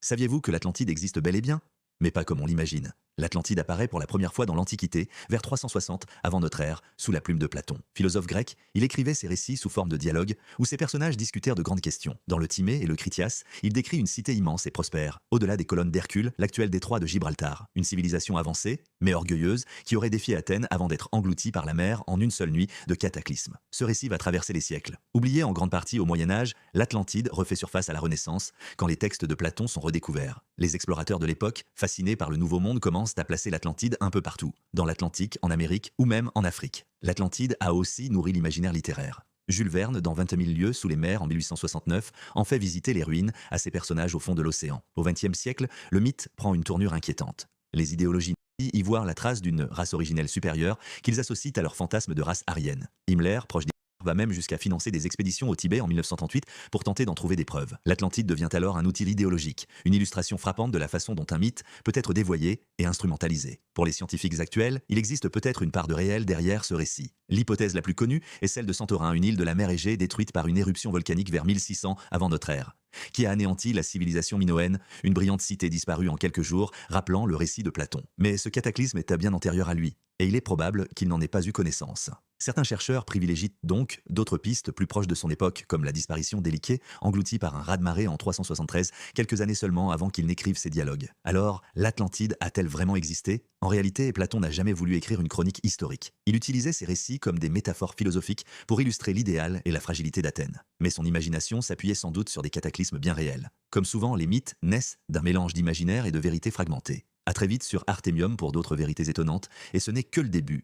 Saviez-vous que l'Atlantide existe bel et bien? Mais pas comme on l'imagine. L'Atlantide apparaît pour la première fois dans l'Antiquité, vers 360 avant notre ère, sous la plume de Platon. Philosophe grec, il écrivait ses récits sous forme de dialogue, où ses personnages discutèrent de grandes questions. Dans le Timée et le Critias, il décrit une cité immense et prospère, au-delà des colonnes d'Hercule, l'actuel détroit de Gibraltar. Une civilisation avancée, mais orgueilleuse, qui aurait défié Athènes avant d'être engloutie par la mer en une seule nuit de cataclysme. Ce récit va traverser les siècles. Oublié en grande partie au Moyen-Âge, l'Atlantide refait surface à la Renaissance, quand les textes de Platon sont redécouverts. Les explorateurs de l'époque, fascinés par le Nouveau Monde, commencent à placer l'Atlantide un peu partout, dans l'Atlantique, en Amérique ou même en Afrique. L'Atlantide a aussi nourri l'imaginaire littéraire. Jules Verne, dans 20 000 lieues sous les mers en 1869, en fait visiter les ruines à ses personnages au fond de l'océan. Au XXe siècle, le mythe prend une tournure inquiétante. Les idéologies y voient la trace d'une race originelle supérieure qu'ils associent à leur fantasme de race aryenne. Himmler, proche va même jusqu'à financer des expéditions au Tibet en 1938 pour tenter d'en trouver des preuves. L'Atlantide devient alors un outil idéologique, une illustration frappante de la façon dont un mythe peut être dévoyé et instrumentalisé. Pour les scientifiques actuels, il existe peut-être une part de réel derrière ce récit. L'hypothèse la plus connue est celle de Santorin, une île de la mer Égée détruite par une éruption volcanique vers 1600 avant notre ère, qui a anéanti la civilisation minoenne, une brillante cité disparue en quelques jours, rappelant le récit de Platon. Mais ce cataclysme est bien antérieur à lui, et il est probable qu'il n'en ait pas eu connaissance. Certains chercheurs privilégient donc d'autres pistes plus proches de son époque, comme la disparition d'Éliquée, englouti par un raz-de-marée en 373, quelques années seulement avant qu'il n'écrive ses dialogues. Alors, l'Atlantide a-t-elle vraiment existé? En réalité, Platon n'a jamais voulu écrire une chronique historique. Il utilisait ses récits comme des métaphores philosophiques pour illustrer l'idéal et la fragilité d'Athènes. Mais son imagination s'appuyait sans doute sur des cataclysmes bien réels. Comme souvent, les mythes naissent d'un mélange d'imaginaire et de vérités fragmentées. À très vite sur Artemium pour d'autres vérités étonnantes, et ce n'est que le début